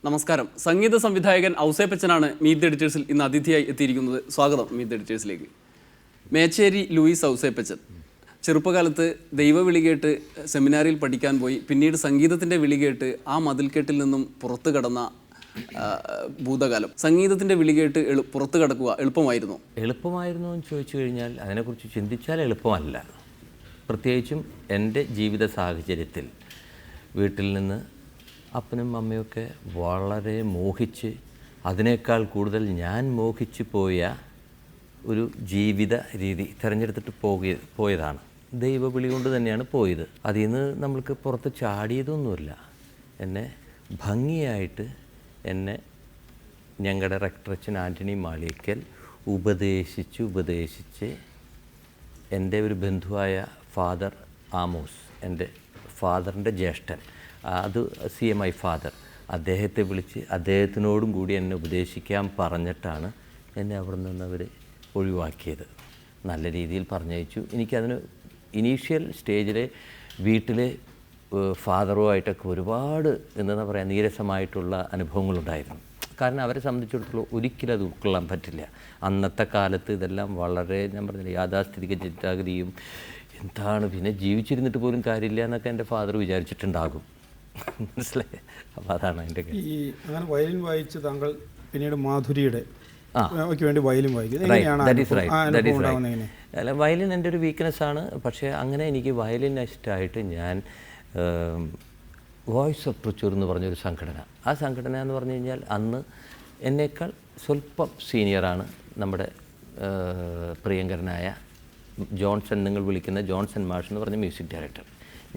നമസ്കാരം. സംഗീത സംവിധായകൻ ഔസേപ്പച്ചനാണ് meet the എഡിറ്റേഴ്സിൽ ഇന്ന് അതിഥിയായി എത്തിയിരിക്കുന്നത്. സ്വാഗതം മീറ്റ് ദ എഡിറ്റേഴ്സിലേക്ക്. മേച്ചേരി ലൂയിസ് ഔസേപ്പച്ചൻ ചെറുപ്പകാലത്ത് ദൈവവിളി കേട്ട് സെമിനാറിൽ പഠിക്കാൻ പോയി. പിന്നീട് സംഗീതത്തിൻ്റെ വിളി കേട്ട് ആ മതിൽക്കെട്ടിൽ നിന്നും പുറത്തു കടന്ന ഭൂതകാലം. സംഗീതത്തിൻ്റെ വിളി കേട്ട് പുറത്തു കടക്കുക എളുപ്പമായിരുന്നു എന്ന് ചോദിച്ചു കഴിഞ്ഞാൽ അതിനെക്കുറിച്ച് ചിന്തിച്ചാൽ എളുപ്പമല്ല. പ്രത്യേകിച്ചും എൻ്റെ ജീവിത സാഹചര്യത്തിൽ വീട്ടിൽ നിന്ന് അപ്പനും അമ്മയൊക്കെ വളരെ മോഹിച്ച്, അതിനേക്കാൾ കൂടുതൽ ഞാൻ മോഹിച്ചു പോയ ഒരു ജീവിത രീതി തിരഞ്ഞെടുത്തിട്ട് പോയതാണ്. ദൈവവിളി കൊണ്ട് തന്നെയാണ് പോയത്. അതിൽ നിന്ന് നമ്മൾക്ക് പുറത്ത് ചാടിയതൊന്നുമില്ല. എന്നെ ഭംഗിയായിട്ട് ഞങ്ങളുടെ റെക്ടറച്ചൻ ആൻ്റണി മാളിയേക്കൽ ഉപദേശിച്ച് എൻ്റെ ഒരു ബന്ധുവായ ഫാദർ ആമോസ്, എൻ്റെ ഫാദറിൻ്റെ ജ്യേഷ്ഠൻ, അത് CMI ഫാദർ, അദ്ദേഹത്തെ വിളിച്ച് അദ്ദേഹത്തിനോടും കൂടി എന്നെ ഉപദേശിക്കാൻ പറഞ്ഞിട്ടാണ് എന്നെ അവിടെ നിന്ന് അവർ ഒഴിവാക്കിയത്. നല്ല രീതിയിൽ പറഞ്ഞയച്ചു. എനിക്കതിന് ഇനീഷ്യൽ സ്റ്റേജിലെ വീട്ടിലെ ഫാദറുമായിട്ടൊക്കെ ഒരുപാട് എന്താ പറയുക നീരസമായിട്ടുള്ള അനുഭവങ്ങളുണ്ടായിരുന്നു. കാരണം അവരെ സംബന്ധിച്ചിടത്തോളം ഒരിക്കലും അത് ഉൾക്കൊള്ളാൻ പറ്റില്ല. അന്നത്തെ കാലത്ത് ഇതെല്ലാം വളരെ, ഞാൻ പറഞ്ഞില്ല, യാഥാസ്ഥിതിക ചിന്താഗതിയും എന്താണ്, പിന്നെ ജീവിച്ചിരുന്നിട്ട് പോലും കാര്യമില്ല എന്നൊക്കെ എൻ്റെ ഫാദർ വിചാരിച്ചിട്ടുണ്ടാകും. മനസ്സിലായി? അപ്പോൾ അതാണ് എൻ്റെ ഈ അങ്ങനെ വയലിൻ വായിച്ച് താങ്കൾ പിന്നീട് മാധുരിയുടെ വേണ്ടി വയലിൻ വായിക്കും. അല്ല, വയലിൻ എൻ്റെ ഒരു വീക്ക്നെസ്സാണ്. പക്ഷേ അങ്ങനെ എനിക്ക് വയലിനിസ്റ്റായിട്ട് ഞാൻ വോയിസ് ഓഫ് തൃശ്ശൂർ എന്ന് പറഞ്ഞൊരു സംഘടന, ആ സംഘടന എന്ന് പറഞ്ഞു കഴിഞ്ഞാൽ അന്ന് എന്നേക്കാൾ സ്വല്പം സീനിയറാണ് നമ്മുടെ പ്രിയങ്കരനായ ജോൺസൺ, നിങ്ങൾ വിളിക്കുന്ന ജോൺസൺ മാഷ് എന്ന് പറഞ്ഞ മ്യൂസിക് ഡയറക്ടർ.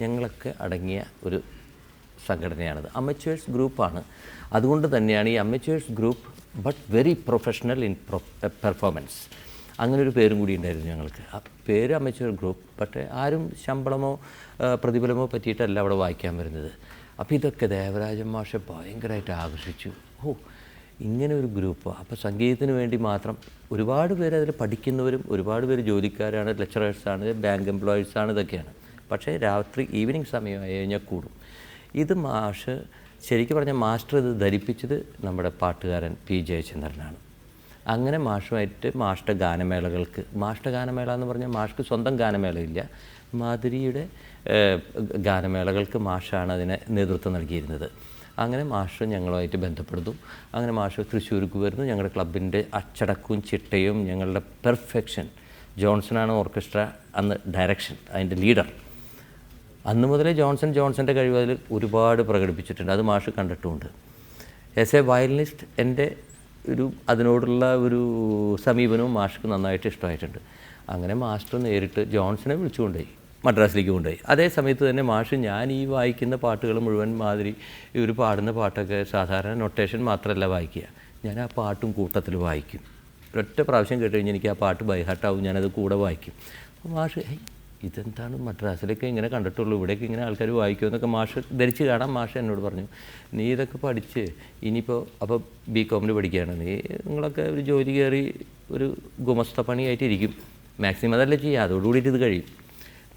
ഞങ്ങളൊക്കെ അടങ്ങിയ ഒരു സംഘടനയാണത്. അമച്വേഴ്സ് ഗ്രൂപ്പാണ്. അതുകൊണ്ട് തന്നെയാണ് ഈ amateurs group but very professional in performance. അങ്ങനൊരു പേരും കൂടി ഉണ്ടായിരുന്നു ഞങ്ങൾക്ക്. ആ പേര് അമച്വർ ഗ്രൂപ്പ്. പക്ഷേ ആരും ശമ്പളമോ പ്രതിഫലമോ പറ്റിയിട്ടല്ല അവിടെ വായിക്കാൻ വരുന്നത്. അപ്പോൾ ഇതൊക്കെ ദേവരാജൻ മാഷെ ഭയങ്കരമായിട്ട് ആകർഷിച്ചു. ഇങ്ങനെ ഒരു ഗ്രൂപ്പ്. അപ്പോൾ സംഗീതത്തിന് വേണ്ടി മാത്രം ഒരുപാട് പേര് അതിൽ പഠിക്കുന്നവരും ഒരുപാട് പേര് ജോലിക്കാരാണ്, ലെക്ചറേഴ്സാണ്, ബാങ്ക് എംപ്ലോയീസാണ്, ഇതൊക്കെയാണ്. പക്ഷേ രാത്രി ഈവനിങ് സമയമായി കഴിഞ്ഞാൽ കൂടും. ഇത് മാഷ് ശരിക്കും പറഞ്ഞാൽ മാസ്റ്റർ ഇത് ധരിപ്പിച്ചത് നമ്മുടെ പാട്ടുകാരൻ P. ജയചന്ദ്രനാണ്. അങ്ങനെ മാഷുമായിട്ട് മാഷ്ടെ ഗാനമേളകൾക്ക്, മാഷ്ടെ ഗാനമേള എന്ന് പറഞ്ഞാൽ മാഷ്ക്ക് സ്വന്തം ഗാനമേളയില്ല, മാധുരിയുടെ ഗാനമേളകൾക്ക് മാഷാണ് അതിനെ നേതൃത്വം നൽകിയിരുന്നത്. അങ്ങനെ മാഷ് ഞങ്ങളുമായിട്ട് ബന്ധപ്പെടുന്നു. അങ്ങനെ മാഷ് തൃശ്ശൂർക്ക് വരുന്നു. ഞങ്ങളുടെ ക്ലബിൻ്റെ അച്ചടക്കവും ചിട്ടയും ഞങ്ങളുടെ പെർഫെക്ഷൻ. ജോൺസണാണ് ഓർക്കസ്ട്ര അന്ന് ഡയറക്ഷൻ, അതിൻ്റെ ലീഡർ. അന്ന് മുതലേ ജോൺസൻ്റെ കഴിവ് അതിൽ ഒരുപാട് പ്രകടിപ്പിച്ചിട്ടുണ്ട്. അത് മാഷ് കണ്ടിട്ടുമുണ്ട്. ആസ് എ വയലിനിസ്റ്റ് എൻ്റെ അതിനോടുള്ള ഒരു സമീപനവും മാഷ്ക്ക് നന്നായിട്ട് ഇഷ്ടമായിട്ടുണ്ട്. അങ്ങനെ മാസ്റ്റർ നേരിട്ട് ജോൺസനെ വിളിച്ചുകൊണ്ടുപോയി, മദ്രാസിലേക്ക് കൊണ്ടുപോയി. അതേ സമയത്ത് തന്നെ മാഷ് ഞാൻ ഈ വായിക്കുന്ന പാട്ടുകൾ മുഴുവൻ മാതിരി ഇവർ പാടുന്ന പാട്ടൊക്കെ സാധാരണ നൊട്ടേഷൻ മാത്രമല്ല വായിക്കുക, ഞാൻ ആ പാട്ടും കൂട്ടത്തിൽ വായിക്കും. ഒരൊറ്റ പ്രാവശ്യം കേട്ട് കഴിഞ്ഞാൽ എനിക്ക് ആ പാട്ട് ബൈഹാർട്ടാവും, ഞാനത് കൂടെ വായിക്കും. അപ്പോൾ മാഷ് ഇതെന്താണ് മദ്രാസിലൊക്കെ ഇങ്ങനെ കണ്ടിട്ടുള്ളൂ, ഇവിടേക്ക് ഇങ്ങനെ ആൾക്കാർ വായിക്കുമെന്നൊക്കെ മാഷ് ധരിച്ച് കാണാൻ മാഷ് എന്നോട് പറഞ്ഞു, നീ ഇതൊക്കെ പഠിച്ച് ഇനിയിപ്പോൾ അപ്പോൾ BCom പഠിക്കുകയാണ്, നിങ്ങളൊക്കെ ഒരു ജോലി കയറി ഒരു ഗുമസ്ത പണിയായിട്ടിരിക്കും, മാക്സിമം അതല്ലേ ചെയ്യുക, അതോടുകൂടിയിട്ട് ഇത് കഴിയും.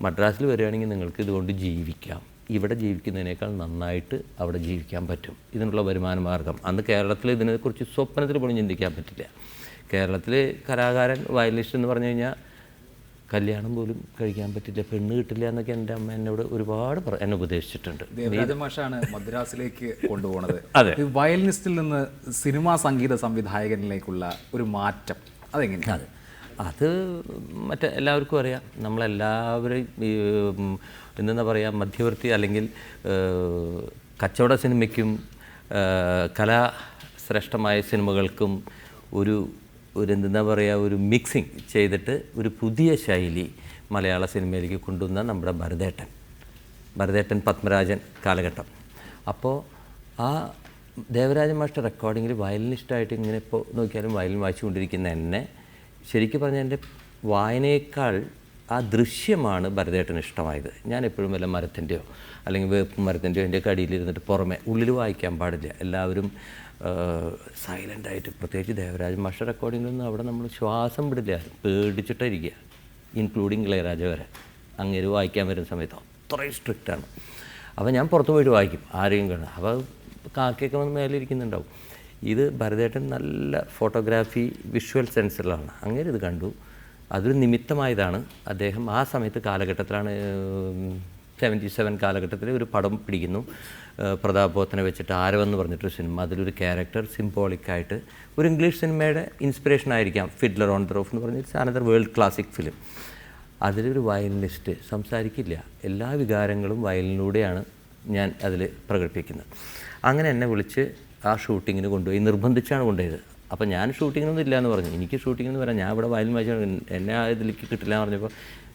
മദ്രാസിൽ വരികയാണെങ്കിൽ നിങ്ങൾക്ക് ഇതുകൊണ്ട് ജീവിക്കാം, ഇവിടെ ജീവിക്കുന്നതിനേക്കാൾ നന്നായിട്ട് അവിടെ ജീവിക്കാൻ പറ്റും, ഇതിനുള്ള വരുമാന മാർഗം. അന്ന് കേരളത്തിൽ ഇതിനെക്കുറിച്ച് സ്വപ്നത്തിൽ പോലും ചിന്തിക്കാൻ പറ്റില്ല. കേരളത്തിൽ കലാകാരൻ വയലിനിസ്റ്റ് എന്ന് പറഞ്ഞു കഴിഞ്ഞാൽ കല്യാണം പോലും കഴിക്കാൻ പറ്റില്ല, പെണ്ണ് കിട്ടില്ല എന്നൊക്കെ എൻ്റെ അമ്മ എന്നോട് ഒരുപാട് എന്നെ ഉപദേശിച്ചിട്ടുണ്ട്. ദേവരാജൻ മാഷാണ് മദ്രാസിലേക്ക് കൊണ്ടുപോകുന്നത്. അതെ. വയലിനിസ്റ്റിൽ നിന്ന് സിനിമാ സംഗീത സംവിധായകനിലേക്കുള്ള ഒരു മാറ്റം അതെങ്ങനെയാണ്? അത് എല്ലാവർക്കും അറിയാം. നമ്മളെല്ലാവരും എന്താ പറയുക, മധ്യവർത്തി അല്ലെങ്കിൽ കച്ചവട സിനിമയ്ക്കും കലാശ്രേഷ്ഠമായ സിനിമകൾക്കും എന്താ പറയുക, ഒരു മിക്സിങ് ചെയ്തിട്ട് ഒരു പുതിയ ശൈലി മലയാള സിനിമയിലേക്ക് കൊണ്ടുവന്ന നമ്മുടെ ഭരതേട്ടൻ പത്മരാജൻ കാലഘട്ടം. അപ്പോൾ ആ ദേവരാജൻ മാസ്റ്റർ റെക്കോർഡിങ്ങിൽ വയലിനിസ്റ്റായിട്ട് ഇങ്ങനെ ഇപ്പോൾ നോക്കിയാലും വയലിൻ വായിച്ചുകൊണ്ടിരിക്കുന്ന എന്നെ ശരിക്കും പറഞ്ഞാൽ എൻ്റെ വായനയേക്കാൾ ആ ദൃശ്യമാണ് ഭരതേട്ടന് ഇഷ്ടമായത്. ഞാൻ എപ്പോഴും വല്ല മരത്തിൻ്റെയോ അല്ലെങ്കിൽ വേപ്പ് മരത്തിൻ്റെയോ എൻ്റെ കടിയിലിരുന്നിട്ട് പുറമെ ഉള്ളിൽ വായിക്കാൻ പാടില്ല. എല്ലാവരും സൈലൻ്റായിട്ട്, പ്രത്യേകിച്ച് ദേവരാജൻ മാസ്റ്റർ റെക്കോർഡിങ്ങിലൊന്നും അവിടെ നമ്മൾ ശ്വാസം വിടില്ല, പേടിച്ചിട്ടിരിക്കുക, ഇൻക്ലൂഡിങ് ഇളയരാജ വരെ. അങ്ങേര് വായിക്കാൻ വരുന്ന സമയത്ത് അത്രയും സ്ട്രിക്റ്റാണ്. അപ്പോൾ ഞാൻ പുറത്ത് പോയിട്ട് വായിക്കും, ആരെയും കാണാം. അപ്പോൾ കാക്കയൊക്കെ വന്ന് മേലെ ഇരിക്കുന്നുണ്ടാവും. ഇത് ഭരതേട്ടൻ നല്ല ഫോട്ടോഗ്രാഫി വിഷ്വൽ സെൻസറിലാണ്. അങ്ങനെ ഇത് കണ്ടു. അതൊരു നിമിത്തമായതാണ്. അദ്ദേഹം ആ സമയത്ത് കാലഘട്ടത്തിലാണ് 77 കാലഘട്ടത്തിൽ ഒരു പടം പിടിക്കുന്നു. പ്രതാപ് പോത്തനെ വെച്ചിട്ട് ആരവെന്ന് പറഞ്ഞിട്ടൊരു സിനിമ. അതിലൊരു ക്യാരക്ടർ സിംബോളിക്കായിട്ട് ഒരു ഇംഗ്ലീഷ് സിനിമയുടെ ഇൻസ്പിറേഷൻ ആയിരിക്കാം. ഫിഡ്ലർ ഓൺ ദ റൂഫ് എന്ന് പറഞ്ഞ അനദർ വേൾഡ് ക്ലാസിക് ഫിലിം. അതിലൊരു വയലിനിസ്റ്റ് സംസാരിക്കില്ല. എല്ലാ വികാരങ്ങളും വയലിനിലൂടെയാണ് ഞാൻ അതിൽ പ്രകടിപ്പിക്കുന്നത്. അങ്ങനെ എന്നെ വിളിച്ച് ആ ഷൂട്ടിങ്ങിന് കൊണ്ടുപോയി. നിർബന്ധിച്ചാണ് കൊണ്ടുപോയത്. അപ്പോൾ ഞാൻ ഷൂട്ടിങ്ങിനൊന്നും ഇല്ല എന്ന് പറഞ്ഞു. എനിക്ക് ഷൂട്ടിങ്ങിന് വരാം, ഞാൻ ഇവിടെ വയലിൻ വായിച്ചാണ്, എന്നെ ആ ഇതിലേക്ക് കിട്ടില്ല എന്ന് പറഞ്ഞപ്പോൾ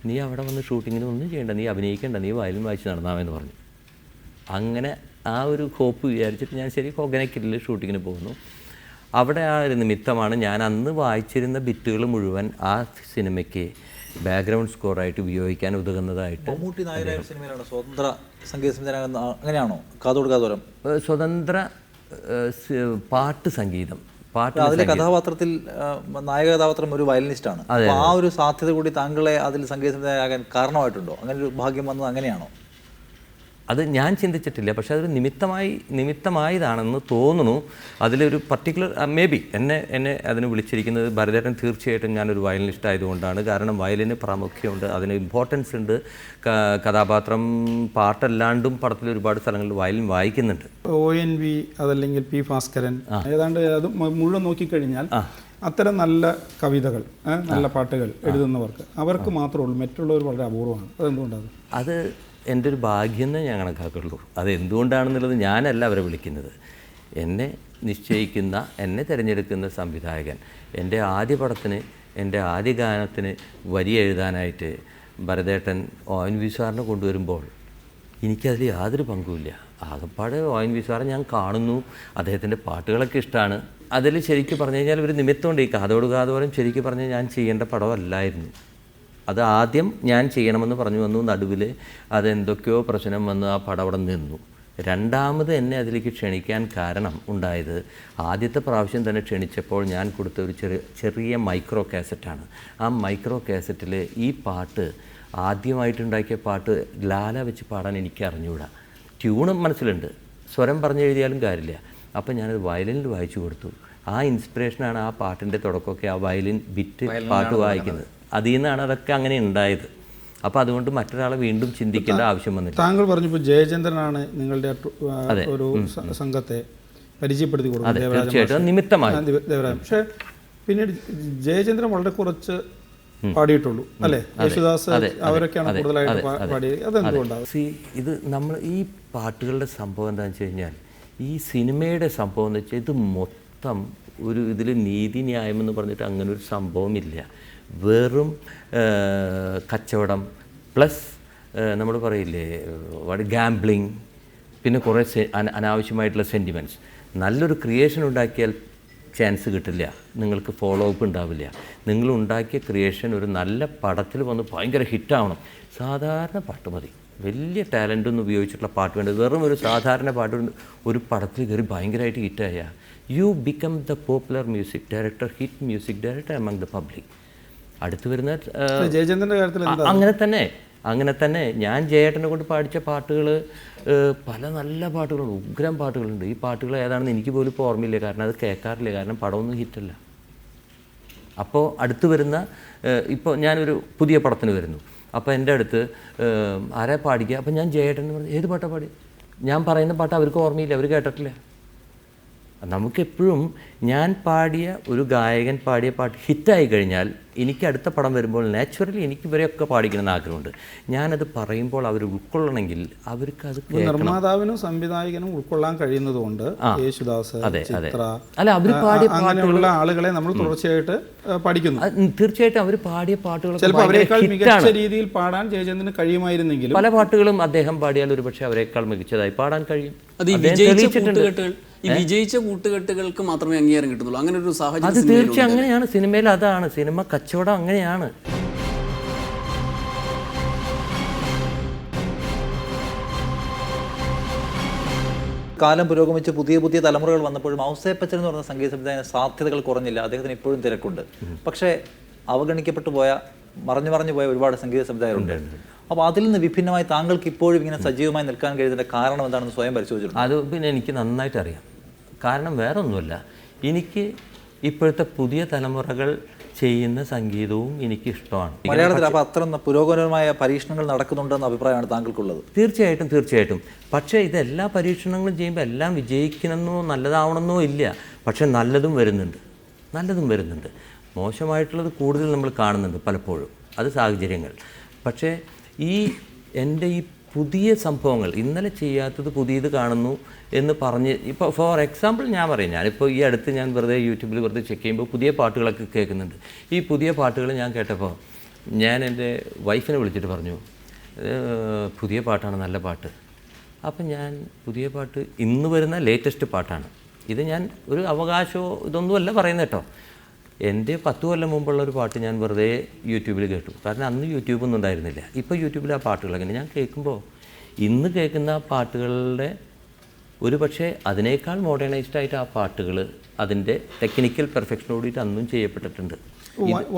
നീ അവിടെ വന്ന് ഷൂട്ടിങ്ങിന് ഒന്നും ചെയ്യേണ്ട, നീ അഭിനയിക്കേണ്ട, നീ വയലിൻ വായിച്ച് നടന്നാമെന്ന് പറഞ്ഞു. അങ്ങനെ ആ ഒരു ഹോപ്പ് വിചാരിച്ചിട്ട് ഞാൻ ശരി ഹൊഗനക്കില്ലിൽ ഷൂട്ടിങ്ങിന് പോകുന്നു. അവിടെ ആ ഒരു നിമിത്തമാണ് ഞാൻ അന്ന് വായിച്ചിരുന്ന ബിറ്റുകൾ മുഴുവൻ ആ സിനിമയ്ക്ക് ബാക്ക്ഗ്രൗണ്ട് സ്കോറായിട്ട് ഉപയോഗിക്കാൻ ഉതകുന്നതായിട്ട്. മമ്മൂട്ടി നായരായ സിനിമയിലാണ് സ്വതന്ത്ര സംഗീത സംവിധാനം, അങ്ങനെയാണോ? കാതോട് കാതോരം സ്വതന്ത്ര പാട്ട് സംഗീതം, പാട്ട്. അതിലെ കഥാപാത്രത്തിൽ നായക കഥാപാത്രം ഒരു വയലിനിസ്റ്റാണ്. അപ്പോൾ ആ ഒരു സാധ്യത കൂടി താങ്കളെ അതിൽ സംഗീത സംവിധായകൻ കാരണമായിട്ടുണ്ടോ? അങ്ങനെ ഒരു ഭാഗ്യം വന്നത് അങ്ങനെയാണോ? അത് ഞാൻ ചിന്തിച്ചിട്ടില്ല. പക്ഷേ അതൊരു നിമിത്തമായതാണെന്ന് തോന്നുന്നു. അതിലൊരു പർട്ടിക്കുലർ മേ ബി എന്നെ അതിന് വിളിച്ചിരിക്കുന്നത് ഭരതേട്ടൻ തീർച്ചയായിട്ടും ഞാനൊരു വയലിനിസ്റ്റ് ആയതുകൊണ്ടാണ്. കാരണം വയലിന് പ്രാമുഖ്യമുണ്ട്, അതിന് ഇമ്പോർട്ടൻസ് ഉണ്ട്. കഥാപാത്രം പാട്ടല്ലാണ്ടും പടത്തിൽ ഒരുപാട് സ്ഥലങ്ങളിൽ വയലിൻ വായിക്കുന്നുണ്ട്. ONV അതല്ലെങ്കിൽ P. ഭാസ്കരൻ, ഏതാണ്ട് അത് മുഴുവൻ നോക്കിക്കഴിഞ്ഞാൽ അത്തരം നല്ല കവിതകൾ, നല്ല പാട്ടുകൾ എഴുതുന്നവർക്ക് അവർക്ക് മാത്രമേ ഉള്ളൂ. മറ്റുള്ളവർ വളരെ അപൂർവമാണ്. അതെന്തുകൊണ്ടാണ്? അത് എൻ്റെ ഒരു ഭാഗ്യം എന്നേ ഞാൻ കണക്കാക്കുള്ളൂ. അത് എന്തുകൊണ്ടാണെന്നുള്ളത് ഞാനല്ല അവരെ വിളിക്കുന്നത്. എന്നെ നിശ്ചയിക്കുന്ന, എന്നെ തിരഞ്ഞെടുക്കുന്ന സംവിധായകൻ എൻ്റെ ആദ്യ പടത്തിന്, എൻ്റെ ആദ്യ ഗാനത്തിന് വരി എഴുതാനായിട്ട് ഭരതേട്ടൻ ONV സാറിനെ കൊണ്ടുവരുമ്പോൾ എനിക്കതിൽ യാതൊരു പങ്കുമില്ല. ആകപ്പാട് ONV സാറെ ഞാൻ കാണുന്നു, അദ്ദേഹത്തിൻ്റെ പാട്ടുകളൊക്കെ ഇഷ്ടമാണ്. അതിൽ ശരിക്കും പറഞ്ഞു കഴിഞ്ഞാൽ ഒരു നിമിത്തമുണ്ട്. ഈ കാതോട് കാതോരം ശരിക്കും പറഞ്ഞാൽ ഞാൻ ചെയ്യേണ്ട പടമല്ലായിരുന്നു. അത് ആദ്യം ഞാൻ ചെയ്യണമെന്ന് പറഞ്ഞു വന്നു. നടുവിൽ അതെന്തൊക്കെയോ പ്രശ്നം വന്ന് ആ പടം അവിടെ നിന്നു. രണ്ടാമത് എന്നെ അതിലേക്ക് ക്ഷണിക്കാൻ കാരണം ഉണ്ടായത്, ആദ്യത്തെ പ്രാവശ്യം തന്നെ ക്ഷണിച്ചപ്പോൾ ഞാൻ കൊടുത്ത ഒരു ചെറിയ മൈക്രോ കാസറ്റാണ്. ആ മൈക്രോ കാസറ്റിൽ ഈ പാട്ട് ആദ്യമായിട്ടുണ്ടാക്കിയ പാട്ട് ലാല വെച്ച് പാടാൻ എനിക്ക് അറിഞ്ഞുകൂടാ. ട്യൂണും മനസ്സിലുണ്ട്, സ്വരം പറഞ്ഞെഴുതിയാലും കാര്യമില്ല. അപ്പം ഞാനത് വയലിനിൽ വായിച്ചു കൊടുത്തു. ആ ഇൻസ്പിറേഷനാണ് ആ പാട്ടിൻ്റെ തുടക്കമൊക്കെ ആ വയലിൻ ബിറ്റ് പാട്ട് വായിക്കുന്നത്. അതിൽ നിന്നാണ് അതൊക്കെ അങ്ങനെ ഉണ്ടായത്. അപ്പോൾ അതുകൊണ്ട് മറ്റൊരാളെ വീണ്ടും ചിന്തിക്കേണ്ട ആവശ്യം വന്നില്ല. താങ്കൾ പറഞ്ഞപ്പോൾ ജയചന്ദ്രനാണ് നിങ്ങളുടെ ഒരു സംഘത്തെ പരിചയപ്പെടുത്തി കൊടുക്കുന്നത്. തീർച്ചയായിട്ടും നിമിത്തമായി ദേവരാജൻ. പക്ഷേ പിന്നീട് ജയചന്ദ്രൻ വളരെ കുറച്ച് പാടിയിട്ടുള്ളൂ അല്ലേ? യേശുദാസ് അവരൊക്കെയാണ് കൂടുതലായിട്ട് പാടിയത്. അതെന്തുകൊണ്ടാണ്? ഇത് നമ്മൾ ഈ പാട്ടുകളുടെ സംഭവം എന്താണെന്ന് വെച്ച് കഴിഞ്ഞാൽ, ഈ സിനിമയുടെ സംഭവം എന്ന് വെച്ചാൽ ഇത് മൊത്തം ഒരു ഇതിൽ നീതി ന്യായം എന്ന് പറഞ്ഞിട്ട് അങ്ങനെ ഒരു സംഭവമില്ല. വെറും കച്ചവടം പ്ലസ് നമ്മൾ പറയില്ലേ ഗാംബ്ലിങ്, പിന്നെ കുറേ അനാവശ്യമായിട്ടുള്ള സെൻറ്റിമെൻറ്റ്സ്. നല്ലൊരു ക്രിയേഷൻ ഉണ്ടാക്കിയാൽ ചാൻസ് കിട്ടില്ല, നിങ്ങൾക്ക് ഫോളോ അപ്പ് ഉണ്ടാവില്ല. നിങ്ങൾ ഉണ്ടാക്കിയ ക്രിയേഷൻ ഒരു നല്ല പടത്തിൽ വന്ന് ഭയങ്കര ഹിറ്റാവണം. സാധാരണ പാട്ട് മതി, വലിയ ടാലൻ്റൊന്നും ഉപയോഗിച്ചിട്ടുള്ള പാട്ട് വേണ്ടത്. വെറും ഒരു സാധാരണ പാട്ട് ഒരു പടത്തിൽ കയറി ഭയങ്കരമായിട്ട് ഹിറ്റായ you become the popular music director, hit music director among the public. അടുത്ത് വരുന്ന ജയചന്ദ്രൻ്റെ കാര്യത്തിൽ അങ്ങനെ തന്നെ ഞാൻ ജയേട്ടനെ കൊണ്ട് പാടിച്ച പാട്ടുകൾ പല നല്ല പാട്ടുകളുണ്ട്, ഉഗ്രം പാട്ടുകളുണ്ട്. ഈ പാട്ടുകൾ ഏതാണെന്ന് എനിക്ക് പോലും ഇപ്പോൾ ഓർമ്മയില്ല, കാരണം അത് കേൾക്കാറില്ല, കാരണം പടമൊന്നും ഹിറ്റല്ല. അപ്പോൾ അടുത്ത് വരുന്ന ഇപ്പോൾ ഞാനൊരു പുതിയ പടത്തിന് വരുന്നു. അപ്പോൾ എൻ്റെ അടുത്ത് ആരാ പാടിക്കുക? അപ്പോൾ ഞാൻ ജയേട്ടൻ പറഞ്ഞു, ഏത് പാട്ടാണ് പാടി? ഞാൻ പറയുന്ന പാട്ട് അവർക്ക് ഓർമ്മയില്ല, അവർ കേട്ടിട്ടില്ല. നമുക്കെപ്പോഴും ഞാൻ പാടിയ ഒരു ഗായകൻ പാടിയ പാട്ട് ഹിറ്റായി കഴിഞ്ഞാൽ എനിക്ക് അടുത്ത പടം വരുമ്പോൾ നാച്ചുറലി എനിക്ക് ഇവരെയൊക്കെ പാടിക്കണമെന്ന് ആഗ്രഹമുണ്ട്. ഞാനത് പറയുമ്പോൾ അവർ ഉൾക്കൊള്ളണമെങ്കിൽ അവർക്ക് അത് നിർമ്മാതാവിനും സംവിധായകനും ഉൾക്കൊള്ളാൻ കഴിയുന്നതുകൊണ്ട് യേശുദാസ്, ചിത്ര, അല്ല അവർ പാടിയ അങ്ങനെയുള്ള ആളുകളെ നമ്മൾ തുടർച്ചയായിട്ട് പഠിക്കുന്നു. തീർച്ചയായിട്ടും അവർ പാടിയ പാട്ടുകൾ ചിലപ്പോൾ അവരെക്കാൾ മികച്ച രീതിയിൽ പാടാൻ ജയചന്ദ്രന് കഴിയുമായിരുന്നെങ്കിലും പല പാട്ടുകളും അദ്ദേഹം പാടിയാൽ ഒരു പക്ഷേ അവരെക്കാൾ മികച്ചതായി പാടാൻ കഴിയും. അത് ഈ വിജയിച്ച കൂട്ടുകെട്ടുകൾക്ക് മാത്രമേ അംഗീകാരം കിട്ടുന്നുള്ളൂ. അങ്ങനെ ഒരു സാഹചര്യം അത് തീർച്ചയായും അങ്ങനെയാണ്. സിനിമയിൽ അതാണ്, സിനിമ കച്ചവടം അങ്ങനെയാണ്. കാലം പുരോഗമിച്ച് പുതിയ പുതിയ തലമുറകൾ വന്നപ്പോഴും ഔസേപ്പച്ചൻ എന്ന് പറഞ്ഞ സംഗീത സംവിധായകന് സാധ്യതകൾ കുറഞ്ഞില്ല. അദ്ദേഹത്തിന് ഇപ്പോഴും തിരക്കുണ്ട്. പക്ഷേ അവഗണിക്കപ്പെട്ടു പോയ, മറഞ്ഞു പോയ ഒരുപാട് സംഗീത സംവിധായകരുണ്ട്. അപ്പോൾ അതിൽ നിന്ന് വിഭിന്നമായി താങ്കൾക്ക് ഇപ്പോഴും ഇങ്ങനെ സജീവമായി നിൽക്കാൻ കഴിയുന്നതിൻ്റെ കാരണം എന്താണെന്ന് സ്വയം പരിശോധിച്ചിട്ടുണ്ട്? അത് പിന്നെ എനിക്ക് നന്നായിട്ട് അറിയാം. കാരണം വേറെ ഒന്നുമല്ല, എനിക്ക് ഇപ്പോഴത്തെ പുതിയ തലമുറകൾ ചെയ്യുന്ന സംഗീതവും എനിക്ക് ഇഷ്ടമാണ്. മലയാളത്തിൽ അപ്പോൾ അത്ര പുരോഗമനമായ പരീക്ഷണങ്ങൾ നടക്കുന്നുണ്ടെന്ന അഭിപ്രായമാണ് താങ്കൾക്കുള്ളത്? തീർച്ചയായിട്ടും. പക്ഷേ ഇതെല്ലാ പരീക്ഷണങ്ങളും ചെയ്യുമ്പോൾ എല്ലാം വിജയിക്കണമെന്നോ നല്ലതാവണമെന്നോ ഇല്ല. പക്ഷേ നല്ലതും വരുന്നുണ്ട്. മോശമായിട്ടുള്ളത് കൂടുതൽ നമ്മൾ കാണുന്നുണ്ട് പലപ്പോഴും, അത് സാഹചര്യങ്ങൾ. പക്ഷേ എൻ്റെ ഈ പുതിയ സംഭവങ്ങൾ, ഇന്നലെ ചെയ്യാത്തത് പുതിയത് കാണുന്നു എന്ന് പറഞ്ഞ്, ഇപ്പോൾ ഫോർ എക്സാമ്പിൾ ഞാൻ പറയും, ഞാനിപ്പോൾ ഈ അടുത്ത് ഞാൻ യൂട്യൂബിൽ ചെക്ക് ചെയ്യുമ്പോൾ പുതിയ പാട്ടുകളൊക്കെ കേൾക്കുന്നുണ്ട്. ഈ പുതിയ പാട്ടുകൾ ഞാൻ കേട്ടപ്പോൾ ഞാൻ എൻ്റെ വൈഫിനെ വിളിച്ചിട്ട് പറഞ്ഞു, പുതിയ പാട്ടാണ്, നല്ല പാട്ട്. അപ്പം ഞാൻ പുതിയ പാട്ട് ഇന്ന് വരുന്ന ലേറ്റസ്റ്റ് പാട്ടാണ് ഇത്. ഞാൻ ഒരു അവകാശമോ ഇതൊന്നുമല്ല പറയുന്നത് കേട്ടോ. എൻ്റെ 10 കൊല്ലം മുമ്പുള്ള ഒരു പാട്ട് ഞാൻ വെറുതെ യൂട്യൂബിൽ കേട്ടു. കാരണം അന്ന് യൂട്യൂബൊന്നും ഉണ്ടായിരുന്നില്ല. ഇപ്പോൾ യൂട്യൂബിൽ ആ പാട്ടുകളൊക്കെ ഞാൻ കേൾക്കുമ്പോൾ ഇന്ന് കേൾക്കുന്ന പാട്ടുകളുടെ ഒരു പക്ഷേ അതിനേക്കാൾ മോഡേണൈസ്ഡ് ആയിട്ട് ആ പാട്ടുകൾ അതിൻ്റെ ടെക്നിക്കൽ പെർഫെക്ഷനോടിയിട്ട് അന്നും ചെയ്യപ്പെട്ടിട്ടുണ്ട്.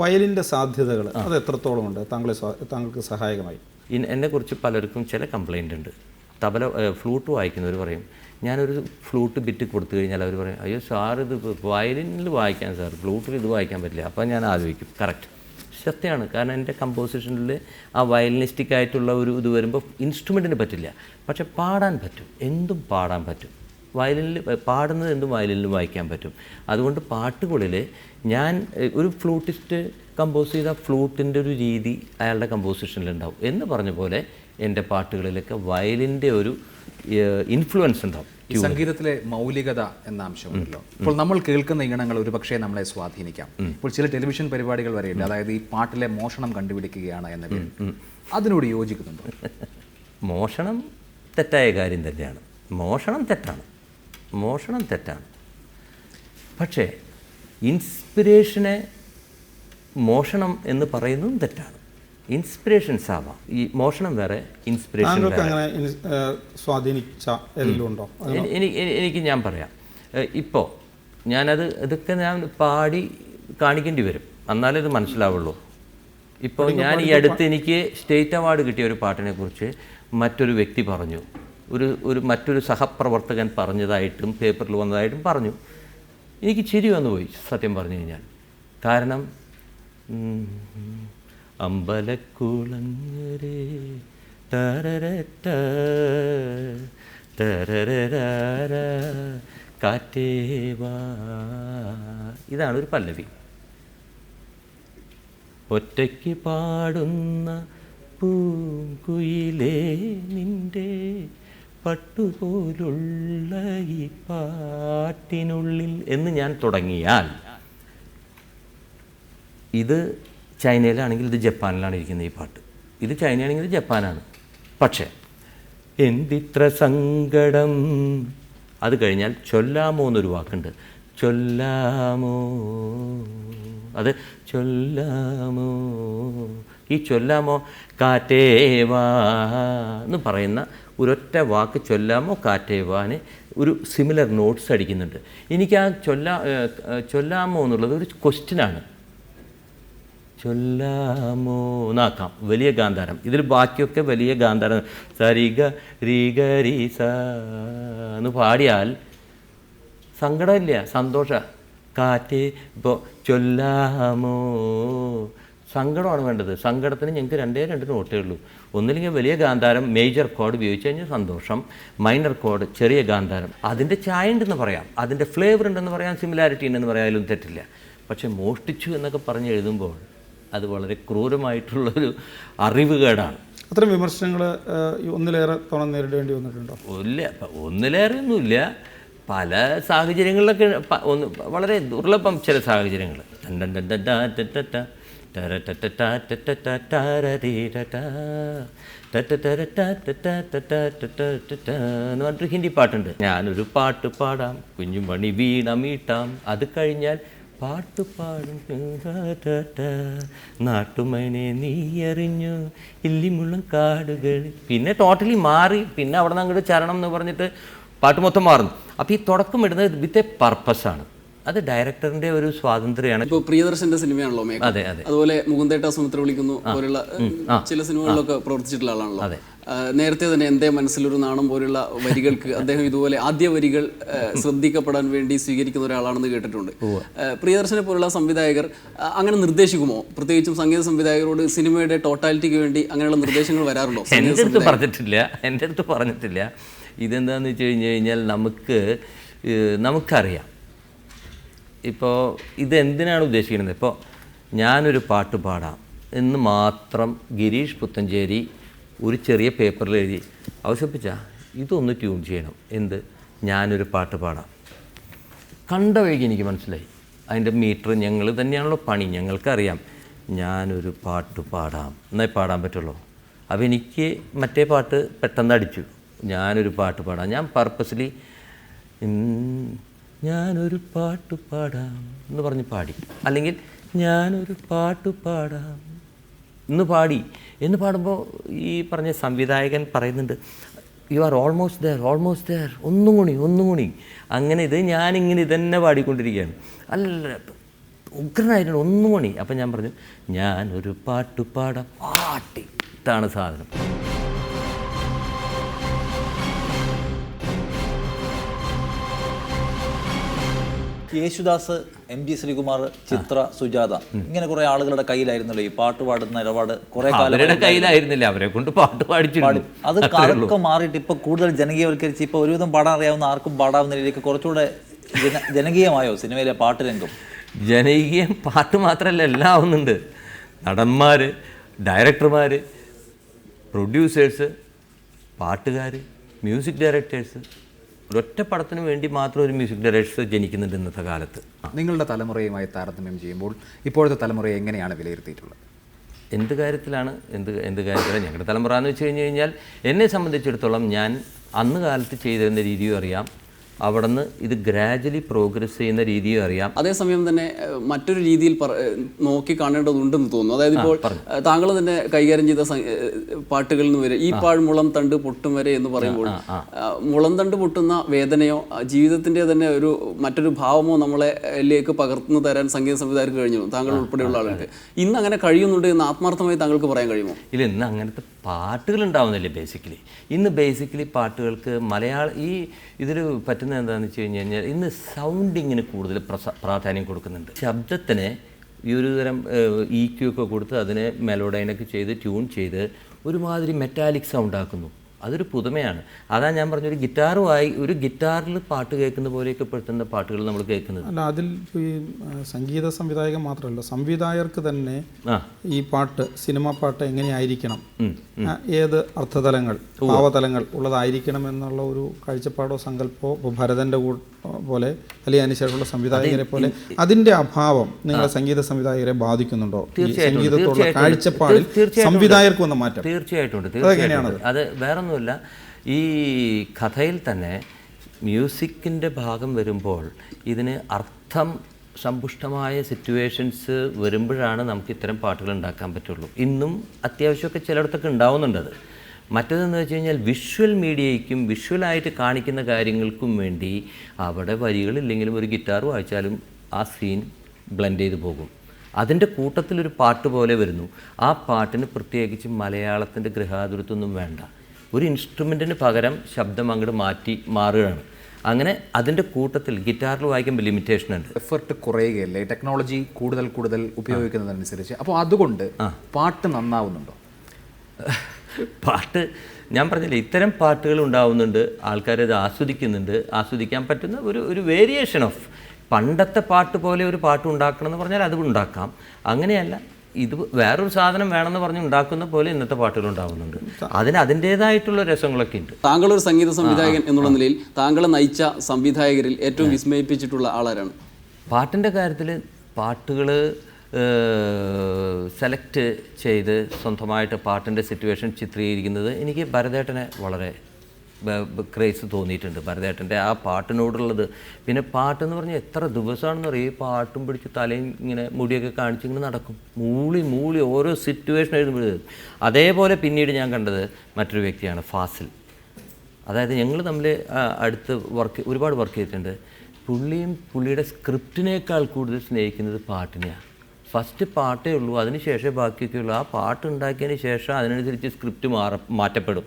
വയലിൻ്റെ സാധ്യതകൾ അത് എത്രത്തോളം ഉണ്ട് താങ്കൾക്ക് സഹായകമായി? എന്നെക്കുറിച്ച് പലർക്കും ചില കംപ്ലൈൻ്റ് ഉണ്ട്. ഫ്ലൂട്ട് വായിക്കുന്നവർ പറയും, ഞാനൊരു ഫ്ലൂട്ട് ബിറ്റ് കൊടുത്തു കഴിഞ്ഞാൽ അവർ പറയും, അയ്യോ സാർ ഇത് വയലിനിൽ വായിക്കാൻ സാർ, ഫ്ലൂട്ടിൽ ഇത് വായിക്കാൻ പറ്റില്ല. അപ്പോൾ ഞാൻ ആലോചിക്കും, കറക്റ്റ് സത്യമാണ്. കാരണം എൻ്റെ കമ്പോസിഷനിൽ ആ വയലിനിസ്റ്റിക് ആയിട്ടുള്ള ഒരു ഇത് വരുമ്പോൾ ഇൻസ്ട്രുമെൻറ്റിന് പറ്റില്ല, പക്ഷെ പാടാൻ പറ്റും, എന്തും പാടാൻ പറ്റും. വയലിനിൽ പാടുന്നത് എന്തും വയലിനിൽ വായിക്കാൻ പറ്റും. അതുകൊണ്ട് പാട്ടുകളിൽ ഞാൻ ഒരു ഫ്ലൂട്ടിസ്റ്റ് കമ്പോസ് ചെയ്ത ഫ്ലൂട്ടിൻ്റെ ഒരു രീതി അയാളുടെ കമ്പോസിഷനിലുണ്ടാവും എന്ന് പറഞ്ഞ പോലെ എൻ്റെ പാട്ടുകളിലൊക്കെ വയലിൻ്റെ ഒരു ഇൻഫ്ലുവൻസ് ഉണ്ടാവും. ഈ സംഗീതത്തിലെ മൗലികത എന്ന അംശമുണ്ടല്ലോ. ഇപ്പോൾ നമ്മൾ കേൾക്കുന്ന ഈണങ്ങൾ ഒരു പക്ഷേ നമ്മളെ സ്വാധീനിക്കാം. ഇപ്പോൾ ചില ടെലിവിഷൻ പരിപാടികൾ വരെയുണ്ട്, അതായത് ഈ പാട്ടിലെ മോഷണം കണ്ടുപിടിക്കുകയാണ് എന്ന പേരിൽ. അതിനോട് യോജിക്കുന്നുണ്ടോ? മോഷണം തെറ്റായ കാര്യം തന്നെയാണ്. മോഷണം തെറ്റാണ്. പക്ഷേ ഇൻസ്പിറേഷനെ മോഷണം എന്ന് പറയുന്നതും തെറ്റാണ്. ഇൻസ്പിറേഷൻസ് ആവാം. ഈ മോഷണം വേറെ, ഇൻസ്പിറേഷൻ സ്വാധീനിച്ച ഉണ്ടോ? എനിക്ക് ഞാൻ പറയാം. ഇപ്പോൾ ഇതൊക്കെ ഞാൻ പാടി കാണിക്കേണ്ടി വരും, എന്നാലേ ഇത് മനസ്സിലാവുള്ളൂ. ഇപ്പോൾ ഞാൻ ഈ അടുത്ത് എനിക്ക് സ്റ്റേറ്റ് അവാർഡ് കിട്ടിയ ഒരു പാട്ടിനെ കുറിച്ച് മറ്റൊരു വ്യക്തി പറഞ്ഞു, മറ്റൊരു സഹപ്രവർത്തകൻ പറഞ്ഞതായിട്ടും പേപ്പറിൽ വന്നതായിട്ടും പറഞ്ഞു. എനിക്ക് ചിരി വന്നു പോയി സത്യം പറഞ്ഞു കഴിഞ്ഞാൽ. കാരണം അമ്പലക്കുളങ്ങരേ തരരറ്റ തരരര കാറ്റേവാ, ഇതാണ് ഒരു പല്ലവി. ഒറ്റയ്ക്ക് പാടുന്ന പൂങ്കുയിലേ നിൻ്റെ പട്ടുപോലുള്ള ഈ പാട്ടിനുള്ളിൽ എന്ന് ഞാൻ തുടങ്ങിയാൽ, ഇത് ചൈനയിലാണെങ്കിൽ ഇത് ജപ്പാനിലാണ് ഇരിക്കുന്നത് ഈ പാട്ട്. ഇത് ചൈനയാണെങ്കിൽ ഇത് ജപ്പാനാണ്. പക്ഷേ എന്തിത്ര സങ്കടം, അത് കഴിഞ്ഞാൽ ചൊല്ലാമോ എന്നൊരു വാക്കുണ്ട്. ചൊല്ലാമോ, അത് ചൊല്ലാമോ, ഈ ചൊല്ലാമോ കാറ്റേവാ എന്ന് പറയുന്ന ഒരൊറ്റ വാക്ക് ചൊല്ലാമോ കാറ്റേവാന് ഒരു സിമിലർ നോട്ട്സ് അടിക്കുന്നുണ്ട്. എനിക്ക് ആ ചൊല്ലാമോ എന്നുള്ളത് ഒരു ക്വസ്റ്റ്യനാണ്. ചൊല്ലാമോ എന്നാക്കാം, വലിയ ഗാന്ധാരം. ഇതിൽ ബാക്കിയൊക്കെ വലിയ ഗാന്ധാരം. സരിഗ രീഗ രീ സ എന്ന് പാടിയാൽ സങ്കടമില്ല, സന്തോഷ. കാറ്റ് ഇപ്പോൾ ചൊല്ലാമോ, സങ്കടമാണ് വേണ്ടത്. സങ്കടത്തിന് ഞങ്ങൾക്ക് രണ്ട് നോട്ടേ ഉള്ളൂ. ഒന്നില്ലെങ്കിൽ വലിയ ഗാന്ധാരം മേജർ കോഡ് ഉപയോഗിച്ച് കഴിഞ്ഞാൽ സന്തോഷം, മൈനർ കോഡ് ചെറിയ ഗാന്ധാരം. അതിൻ്റെ ചായ ഉണ്ടെന്ന് പറയാം, അതിൻ്റെ ഫ്ലേവർ ഉണ്ടെന്ന് പറയാം, സിമിലാരിറ്റി ഉണ്ടെന്ന് പറയാനും തെറ്റില്ല. പക്ഷേ മോഷ്ടിച്ചു എന്നൊക്കെ പറഞ്ഞ് എഴുതുമ്പോൾ അത് വളരെ ക്രൂരമായിട്ടുള്ളൊരു അറിവുകേടാണ്. അത്തരം വിമർശനങ്ങൾ ഒന്നിലേറെ തവണ നേരിടേണ്ടി വന്നിട്ടുണ്ടോ? ഒന്നിലേറെയൊന്നുമില്ല. പല സാഹചര്യങ്ങളിലൊക്കെ വളരെ ദുർലഭം ചില സാഹചര്യങ്ങൾ. എന്ന് പറഞ്ഞിട്ട് ഹിന്ദി പാട്ടുണ്ട്. ഞാനൊരു പാട്ട് പാടാം, കുഞ്ഞുമണി വീണ മീട്ടാം, അത് കഴിഞ്ഞാൽ പാട്ട് പാടും നാട്ടുമനെ നീ അറിഞ്ഞു ഇല്ലിമുള്ളം കാടുകൾ. പിന്നെ ടോട്ടലി മാറി. പിന്നെ അവിടെ നിന്ന് അങ്ങോട്ട് ചരണം എന്ന് പറഞ്ഞിട്ട് പാട്ട് മൊത്തം മാറുന്നു. അപ്പോൾ ഈ തുടക്കം ഇടുന്നത് വിത്ത് എ പർപ്പസാണ്. അത് ഡയറക്ടറിൻ്റെ ഒരു സ്വാതന്ത്ര്യമാണ്. ഇപ്പോൾ പ്രിയദർശന്റെ സിനിമയാണല്ലോ മേഘം. അതെ അതെ. അതുപോലെ മുകുന്ദേട്ട സുമിത്ര വിളിക്കുന്നു പോലുള്ള ചില സിനിമകളിലൊക്കെ പ്രവർത്തിച്ചിട്ടുള്ള ആളാണല്ലോ. നേരത്തെ തന്നെ എൻ്റെ മനസ്സിലൊരു നാണം പോലുള്ള വരികൾക്ക് അദ്ദേഹം ഇതുപോലെ ആദ്യ വരികൾ ശ്രദ്ധിക്കപ്പെടാൻ വേണ്ടി സ്വീകരിക്കുന്ന ഒരാളാണെന്ന് കേട്ടിട്ടുണ്ട്. പ്രിയദർശനെ പോലുള്ള സംവിധായകർ അങ്ങനെ നിർദ്ദേശിക്കുമോ? പ്രത്യേകിച്ചും സംഗീത സംവിധായകരോട് സിനിമയുടെ ടോട്ടാലിറ്റിക്ക് വേണ്ടി അങ്ങനെയുള്ള നിർദ്ദേശങ്ങൾ വരാറുണ്ടോ? എൻ്റെ അടുത്ത് പറഞ്ഞിട്ടില്ല. ഇതെന്താണെന്ന് വെച്ച് കഴിഞ്ഞാൽ നമുക്കറിയാം ഇപ്പോൾ ഇതെന്തിനാണ് ഉദ്ദേശിക്കുന്നത്. ഇപ്പോൾ ഞാനൊരു പാട്ട് പാടാം എന്ന് മാത്രം ഗിരീഷ് പുത്തഞ്ചേരി ഒരു ചെറിയ പേപ്പറിൽ എഴുതി അവശേഷിപ്പിച്ച ഇതൊന്ന് ട്യൂൺ ചെയ്യണം. എന്ത്? ഞാനൊരു പാട്ട് പാടാം. കണ്ട വഴിക്ക് എനിക്ക് മനസ്സിലായി അതിൻ്റെ മീറ്റർ ഞങ്ങൾ തന്നെയാണല്ലോ പണി, ഞങ്ങൾക്കറിയാം. ഞാനൊരു പാട്ട് പാടാം എന്നേ പാടാൻ പറ്റുള്ളൂ. അപ്പോൾ എനിക്ക് മറ്റേ പാട്ട് പെട്ടെന്ന് അടിച്ചു. ഞാനൊരു പാട്ട് പാടാം. ഞാൻ പർപ്പസ്ലി ഞാനൊരു പാട്ട് പാടാം എന്ന് പറഞ്ഞ് പാടി, അല്ലെങ്കിൽ ഞാനൊരു പാട്ട് പാടാം എന്ന് പാടി. എന്ന് പാടുമ്പോൾ ഈ പറഞ്ഞ സംവിധായകൻ പറയുന്നുണ്ട് യു ആർ ഓൾമോസ്റ്റ് ദെയർ, ഒന്നും കൂടി. അങ്ങനെ ഞാനിങ്ങനെ ഇതന്നെ പാടിക്കൊണ്ടിരിക്കുകയാണ്. അല്ല ഉഗ്രനായിട്ടുണ്ട്, ഒന്നും കൂടി. അപ്പം ഞാൻ പറഞ്ഞു ഞാനൊരു പാട്ട് പാടാം, പാട്ടി. ഇതാണ് സാധനം. യേശുദാസ്, MG ശ്രീകുമാർ, ചിത്ര, സുജാത, ഇങ്ങനെ കുറെ ആളുകളുടെ കയ്യിലായിരുന്നല്ലോ ഈ പാട്ട് പാടുന്ന ഇടപാട്. കുറെ അവരുടെ കയ്യിലായിരുന്നില്ല, അവരെ കൊണ്ട് പാട്ട് പാടിച്ചിട്ടുണ്ട്. അത് കാലൊക്കെ മാറിയിട്ട് ഇപ്പൊ കൂടുതൽ ജനകീയവൽക്കരിച്ച് ഇപ്പൊ ഒരുവിധം പാടാൻ അറിയാവുന്ന ആർക്കും പാടാവുന്ന രീതിയിലേക്ക് കുറച്ചുകൂടെ ജനകീയമായോ സിനിമയിലെ പാട്ട് രംഗം? ജനകീയം പാട്ട് മാത്രമല്ല, എല്ലാം ആവുന്നുണ്ട്. നടന്മാർ, ഡയറക്ടർമാർ, പ്രൊഡ്യൂസേഴ്സ്, പാട്ടുകാർ, മ്യൂസിക് ഡയറക്ടേഴ്സ്. ഒരൊറ്റ പടത്തിന് വേണ്ടി മാത്രം ഒരു മ്യൂസിക് ഡയറക്ടേഴ്സ് ജനിക്കുന്നുണ്ട് ഇന്നത്തെ കാലത്ത്. നിങ്ങളുടെ തലമുറയുമായി താരതമ്യം ചെയ്യുമ്പോൾ ഇപ്പോഴത്തെ തലമുറയെ എങ്ങനെയാണ് വിലയിരുത്തിയിട്ടുള്ളത്? എന്ത് കാര്യത്തിലാണ് ഞങ്ങളുടെ തലമുറ എന്ന് വെച്ച് കഴിഞ്ഞാൽ എന്നെ സംബന്ധിച്ചിടത്തോളം ഞാൻ അന്ന് കാലത്ത് ചെയ്തിരുന്ന രീതിയും അറിയാം, അവിടെ നിന്ന് ഇത് ഗ്രാജുവലി പ്രോഗ്രസ് ചെയ്യുന്ന രീതിയും അറിയാം. അതേസമയം തന്നെ മറ്റൊരു രീതിയിൽ നോക്കി കാണേണ്ടതുണ്ടെന്ന് തോന്നുന്നു. അതായത് ഇപ്പോൾ താങ്കൾ തന്നെ കൈകാര്യം ചെയ്ത പാട്ടുകളിൽ നിന്ന് വരെ ഈ മുളം തണ്ട് പൊട്ടും വരെ എന്ന് പറയുമ്പോൾ മുളം തണ്ട് പൊട്ടുന്ന വേദനയോ ജീവിതത്തിൻ്റെ തന്നെ മറ്റൊരു ഭാവമോ നമ്മളെലേക്ക് പകർന്നു തരാൻ സംഗീത സംവിധായകർക്ക് കഴിഞ്ഞു, താങ്കൾ ഉൾപ്പെടെയുള്ള ആളുകൾക്ക്. ഇന്ന് അങ്ങനെ കഴിയുന്നുണ്ട് എന്ന് ആത്മാർത്ഥമായി താങ്കൾക്ക് പറയാൻ കഴിയുമോ? ഇല്ല, ഇന്ന് അങ്ങനത്തെ പാട്ടുകൾ ഉണ്ടാവുന്നില്ല. ബേസിക്കലി പാട്ടുകൾക്ക് ഇതിൽ പറ്റുന്ന എന്താണെന്ന് വെച്ച് കഴിഞ്ഞാൽ ഇന്ന് സൗണ്ടിങ്ങിന് കൂടുതൽ പ്രാധാന്യം കൊടുക്കുന്നുണ്ട്. ശബ്ദത്തിന് ഈ ഒരു തരം EQ ഒക്കെ കൊടുത്ത് അതിനെ മെലോഡൈനൊക്കെ ചെയ്ത് ട്യൂൺ ചെയ്ത് ഒരുമാതിരി മെറ്റാലിക് സൗണ്ട് ആക്കുന്നു. അതൊരു പുതുമയാണ്. അതാ ഞാൻ പറഞ്ഞ ഒരു ഗിറ്റാറിൽ പാട്ട് കേൾക്കുന്ന പോലെയൊക്കെ പെടുത്തുന്ന പാട്ടുകൾ നമ്മൾ കേൾക്കുന്നത്. അല്ല, അതിൽ ഈ സംഗീത സംവിധായകൻ മാത്രമല്ല, സംവിധായകർക്ക് തന്നെ ഈ പാട്ട്, സിനിമ പാട്ട് എങ്ങനെയായിരിക്കണം, ഏത് അർത്ഥതലങ്ങൾ, ഭാവതലങ്ങൾ ഉള്ളതായിരിക്കണം എന്നുള്ള ഒരു കാഴ്ചപ്പാടോ സങ്കല്പമോ ഇപ്പോൾ ഭരതൻ്റെ പോലെ അല്ലെങ്കിൽ അതിനുശേഷമുള്ള സംവിധായകരെ പോലെ അതിൻ്റെ അഭാവം നിങ്ങളെ സംഗീത സംവിധായകരെ ബാധിക്കുന്നുണ്ടോ? സംഗീതത്തോടുള്ള കാഴ്ചപ്പാടിൽ സംവിധായകർക്ക് വന്ന മാറ്റം തീർച്ചയായിട്ടും. അത് വേറൊന്നുമില്ല, ഈ കഥയിൽ തന്നെ മ്യൂസിക്കിൻ്റെ ഭാഗം വരുമ്പോൾ ഇതിന് അർത്ഥം സമ്പുഷ്ടമായ സിറ്റുവേഷൻസ് വരുമ്പോഴാണ് നമുക്ക് ഇത്തരം പാട്ടുകൾ ഉണ്ടാക്കാൻ പറ്റുള്ളൂ. ഇന്നും അത്യാവശ്യമൊക്കെ ചിലയിടത്തൊക്കെ ഉണ്ടാവുന്നുണ്ട്. മറ്റേതെന്ന് വെച്ച് കഴിഞ്ഞാൽ വിഷ്വൽ മീഡിയയ്ക്കും വിഷ്വലായിട്ട് കാണിക്കുന്ന കാര്യങ്ങൾക്കും വേണ്ടി അവിടെ വരികളില്ലെങ്കിലും ഒരു ഗിറ്റാർ വായിച്ചാലും ആ സീൻ ബ്ലെൻഡ് ചെയ്ത് പോകും. അതിൻ്റെ കൂട്ടത്തിലൊരു പാട്ട് പോലെ വരുന്നു. ആ പാട്ടിന് പ്രത്യേകിച്ച് മലയാളത്തിൻ്റെ ഗൃഹാതുരത്വമൊന്നും വേണ്ട, ഒരു ഇൻസ്ട്രുമെൻറ്റിന് പകരം ശബ്ദം അങ്ങോട്ട് മാറുകയാണ്. അങ്ങനെ അതിൻ്റെ കൂട്ടത്തിൽ ഗിറ്റാറിൽ വായിക്കുമ്പോൾ ലിമിറ്റേഷൻ ഉണ്ട്, എഫർട്ട് കുറയുകയല്ലേ ടെക്നോളജി കൂടുതൽ ഉപയോഗിക്കുന്നതനുസരിച്ച്. അപ്പോൾ അതുകൊണ്ട് പാട്ട് നന്നാവുന്നുണ്ടോ? പാട്ട് ഞാൻ പറഞ്ഞില്ലേ, ഇത്തരം പാട്ടുകൾ ഉണ്ടാവുന്നുണ്ട്, ആൾക്കാരത് ആസ്വദിക്കുന്നുണ്ട്. ആസ്വദിക്കാൻ പറ്റുന്ന ഒരു വേരിയേഷൻ ഓഫ് പണ്ടത്തെ പാട്ട് പോലെ ഒരു പാട്ട് ഉണ്ടാക്കണം എന്ന് പറഞ്ഞാൽ അത് ഉണ്ടാക്കാം. അങ്ങനെയല്ല, ഇത് വേറൊരു സാധനം വേണമെന്ന് പറഞ്ഞ് ഉണ്ടാക്കുന്ന പോലെ ഇന്നത്തെ പാട്ടുകൾ ഉണ്ടാവുന്നുണ്ട്. അതിൻ്റേതായിട്ടുള്ള രസങ്ങളൊക്കെ ഉണ്ട്. താങ്കളൊരു സംഗീത സംവിധായകൻ എന്നുള്ള നിലയിൽ താങ്കളെ നയിച്ച സംവിധായകരിൽ ഏറ്റവും വിസ്മയിപ്പിച്ചിട്ടുള്ള ആളാരാണ്? പാട്ടിൻ്റെ കാര്യത്തിൽ പാട്ടുകൾ സെലക്ട് ചെയ്ത് സ്വന്തമായിട്ട് പാട്ടിൻ്റെ സിറ്റുവേഷൻ ചിത്രീകരിക്കുന്നത് എനിക്ക് ഭരതേട്ടനെ വളരെ ക്രേസ് തോന്നിയിട്ടുണ്ട്. ഭരതേട്ടൻ്റെ ആ പാട്ടിനോടുള്ളത്. പിന്നെ പാട്ടെന്ന് പറഞ്ഞാൽ എത്ര ദിവസമാണെന്ന് പറയും, ഈ പാട്ടും പിടിച്ച് തലയും ഇങ്ങനെ മുടിയൊക്കെ കാണിച്ചിങ്ങനെ നടക്കും, മൂളി ഓരോ സിറ്റുവേഷൻ എഴുതുമ്പോഴേ. അതേപോലെ പിന്നീട് ഞാൻ കണ്ടത് മറ്റൊരു വ്യക്തിയാണ്, ഫാസിൽ. അതായത് ഞങ്ങൾ തമ്മിൽ അടുത്ത് ഒരുപാട് വർക്ക് ചെയ്തിട്ടുണ്ട്. പുള്ളിയുടെ സ്ക്രിപ്റ്റിനേക്കാൾ കൂടുതൽ സ്നേഹിക്കുന്നത് പാട്ടിനെയാണ്. ഫസ്റ്റ് പാട്ടേ ഉള്ളൂ, അതിന് ശേഷമേ ബാക്കിയൊക്കെ ഉള്ളൂ. ആ പാട്ട് ഉണ്ടാക്കിയതിന് ശേഷം അതിനനുസരിച്ച് സ്ക്രിപ്റ്റ് മാറ്റപ്പെടും.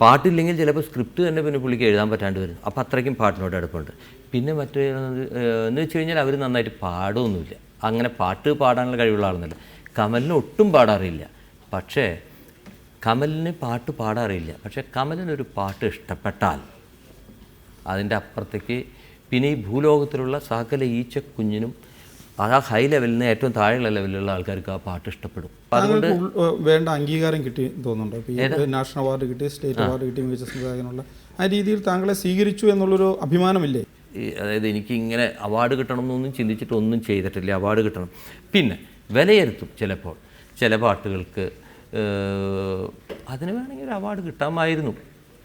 പാട്ടില്ലെങ്കിൽ ചിലപ്പോൾ സ്ക്രിപ്റ്റ് തന്നെ പിന്നെ പുള്ളിക്ക് എഴുതാൻ പറ്റാണ്ട് വരും. അപ്പോൾ അത്രയ്ക്കും പാട്ടിനോട് അടുപ്പുണ്ട്. പിന്നെ മറ്റേ എന്ന് വെച്ച് കഴിഞ്ഞാൽ അവർ നന്നായിട്ട് പാടുമൊന്നുമില്ല, അങ്ങനെ പാട്ട് പാടാനുള്ള കഴിവുള്ള ആളൊന്നുമില്ല. കമലിന് ഒട്ടും പാടാറില്ല, പക്ഷേ കമലിന് പാട്ട് പാടാറില്ല. പക്ഷേ കമലിനൊരു പാട്ട് ഇഷ്ടപ്പെട്ടാൽ അതിൻ്റെ അപ്പുറത്തേക്ക് പിന്നെ ഈ ഭൂലോകത്തിലുള്ള സകല ഈച്ചക്കുഞ്ഞിനും ആ ഹൈ ലെവലിൽ നിന്ന് ഏറ്റവും താഴെയുള്ള ലെവലിലുള്ള ആൾക്കാർക്ക് ആ പാട്ട് ഇഷ്ടപ്പെടും. താങ്കൾക്ക് വേണ്ട അംഗീകാരം കിട്ടി തോന്നുന്നുണ്ടോ? ഇപ്പോൾ ഈ നാഷണൽ അവാർഡ് കിട്ടി, സ്റ്റേറ്റ് അവാർഡ് കിട്ടി, മികച്ച സംവിധായകനുള്ള ആ രീതിയിൽ താങ്കളെ സ്വീകരിച്ചു എന്നുള്ളൊരു അഭിമാനമില്ലേ? അതായത് എനിക്ക് ഇങ്ങനെ അവാർഡ് കിട്ടണമെന്നൊന്നും ചിന്തിച്ചിട്ടൊന്നും ചെയ്തിട്ടില്ല. അവാർഡ് കിട്ടണം, പിന്നെ വിലയിരുത്തും ചിലപ്പോൾ ചില പാട്ടുകൾക്ക് അതിന് വേണമെങ്കിൽ ഒരു അവാർഡ് കിട്ടാമായിരുന്നു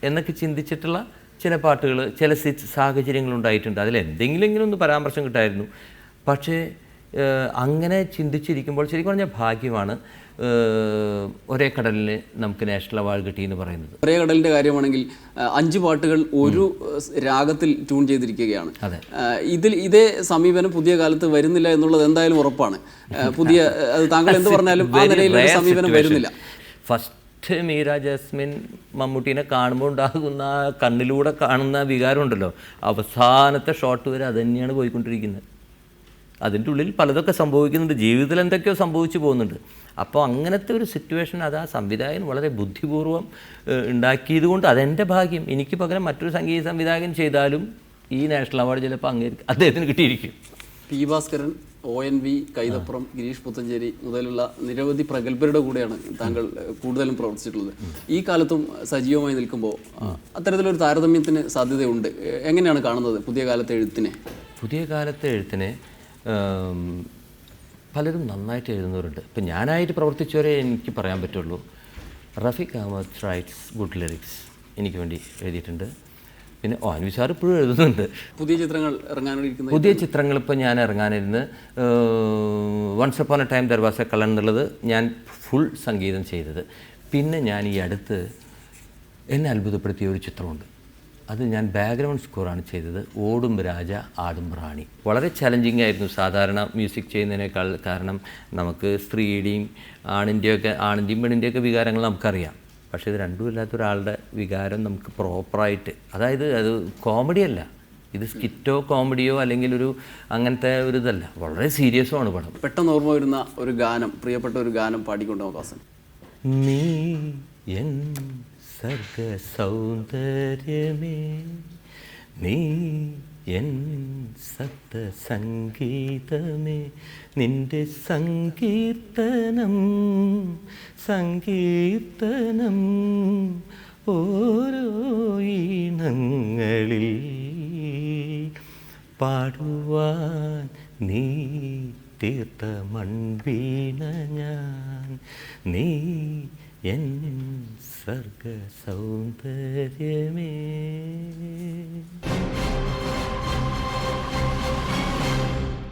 എന്നൊക്കെ ചിന്തിച്ചിട്ടുള്ള ചില പാട്ടുകൾ, ചില സാഹചര്യങ്ങളുണ്ടായിട്ടുണ്ട്. അതിൽ എന്തെങ്കിലും ഒന്ന് പരാമർശം കിട്ടായിരുന്നു. പക്ഷേ അങ്ങനെ ചിന്തിച്ചിരിക്കുമ്പോൾ ശരിക്കും പറഞ്ഞാൽ ഭാഗ്യമാണ് ഒരേ കടലിന് നമുക്ക് നാഷണൽ അവാർഡ് കിട്ടിയെന്ന് പറയുന്നത്. ഒരേ കടലിൻ്റെ കാര്യമാണെങ്കിൽ 5 പാട്ടുകൾ ഒരു രാഗത്തിൽ ട്യൂൺ ചെയ്തിരിക്കുകയാണ്. ഇതേ സമീപനം പുതിയ കാലത്ത് വരുന്നില്ല എന്നുള്ളത് എന്തായാലും ഉറപ്പാണ്. പുതിയ താങ്കൾ എന്ത് പറഞ്ഞാലും ആ നിലയിലുള്ള സമീപനം വരുന്നില്ല. ഫസ്റ്റ് മീര ജാസ്മിൻ മമ്മൂട്ടീനെ കാണുമ്പോൾ ഉണ്ടാകുന്ന കണ്ണിലൂടെ കാണുന്ന വികാരമുണ്ടല്ലോ, അവസാനത്തെ ഷോട്ട് വരെ അത് തന്നെയാണ് പോയിക്കൊണ്ടിരിക്കുന്നത്. അതിൻ്റെ ഉള്ളിൽ പലതൊക്കെ സംഭവിക്കുന്നുണ്ട്, ജീവിതത്തിൽ എന്തൊക്കെയോ സംഭവിച്ചു പോകുന്നുണ്ട്. അപ്പോൾ അങ്ങനത്തെ ഒരു സിറ്റുവേഷൻ അത് ആ സംവിധായകൻ വളരെ ബുദ്ധിപൂർവ്വം ഉണ്ടാക്കിയത് കൊണ്ട് അതെൻ്റെ ഭാഗ്യം. എനിക്ക് പകരം മറ്റൊരു സംഗീത സംവിധായകൻ ചെയ്താലും ഈ നാഷണൽ അവാർഡ് ചിലപ്പോൾ അദ്ദേഹത്തിന് കിട്ടിയിരിക്കും. പി ഭാസ്കരൻ, ONV, കൈതപ്പുറം, ഗിരീഷ് പുത്തഞ്ചേരി മുതലുള്ള നിരവധി പ്രഗത്ഭരുടെ കൂടെയാണ് താങ്കൾ കൂടുതലും പ്രവർത്തിച്ചിട്ടുള്ളത്. ഈ കാലത്തും സജീവമായി നിൽക്കുമ്പോൾ അത്തരത്തിലൊരു താരതമ്യത്തിന് സാധ്യതയുണ്ട്. എങ്ങനെയാണ് കാണുന്നത് പുതിയ കാലത്തെ എഴുത്തിനെ? പുതിയ കാലത്തെ എഴുത്തിനെ പലരും നന്നായിട്ട് എഴുതുന്നവരുണ്ട്. ഇപ്പം ഞാനായിട്ട് പ്രവർത്തിച്ചവരെ എനിക്ക് പറയാൻ പറ്റുള്ളൂ. Rafeeq Ahmed writes good lyrics എനിക്ക് വേണ്ടി എഴുതിയിട്ടുണ്ട്. പിന്നെ അൻവിസാർ ഇപ്പോഴും എഴുതുന്നുണ്ട്. പുതിയ ചിത്രങ്ങൾ ഇറങ്ങാനിരിക്കുന്ന പുതിയ ചിത്രങ്ങൾ ഇപ്പോൾ ഞാൻ ഇറങ്ങാനിരുന്ന് once upon a time there was a Kallan എന്നുള്ളത് ഞാൻ ഫുൾ സംഗീതം ചെയ്തത്. പിന്നെ ഞാൻ ഈ അടുത്ത് എന്നെ അത്ഭുതപ്പെടുത്തിയ ഒരു ചിത്രമുണ്ട്, അത് ഞാൻ ബാക്ക്ഗ്രൗണ്ട് സ്കോറാണ് ചെയ്തത്. ഓടും രാജ ആടും റാണി. വളരെ ചലഞ്ചിങ് ആയിരുന്നു സാധാരണ മ്യൂസിക് ചെയ്യുന്നതിനേക്കാൾ. കാരണം നമുക്ക് സ്ത്രീയുടെയും ആണിൻ്റെയും പെണ്ണിൻ്റെയൊക്കെ വികാരങ്ങൾ നമുക്കറിയാം. പക്ഷേ ഇത് രണ്ടും ഇല്ലാത്ത ഒരാളുടെ വികാരം നമുക്ക് പ്രോപ്പറായിട്ട്, അതായത് അത് കോമഡിയല്ല, ഇത് സ്കിറ്റോ കോമഡിയോ അല്ലെങ്കിൽ ഒരു അങ്ങനത്തെ ഒരു ഇതല്ല, വളരെ സീരിയസുമാണ് പടം. പെട്ടെന്ന് ഓർമ്മ വരുന്ന ഒരു ഗാനം, പ്രിയപ്പെട്ട ഒരു ഗാനം പാടിക്കൊണ്ട് അവകാശം. നീ എൻ സർഗ സൗന്ദര്യമേ, നീ എൻ സപ്ത സംഗീതമേ, നിന്റെ സങ്കീർത്തനം സങ്കീർത്തനം ഓരോ ഈണങ്ങളിൽ പാടുവാൻ നീ തീർത്ത മൺവീണ ഞാൻ, നീ എൻ സർഗ സൗന്ദര്യമേ.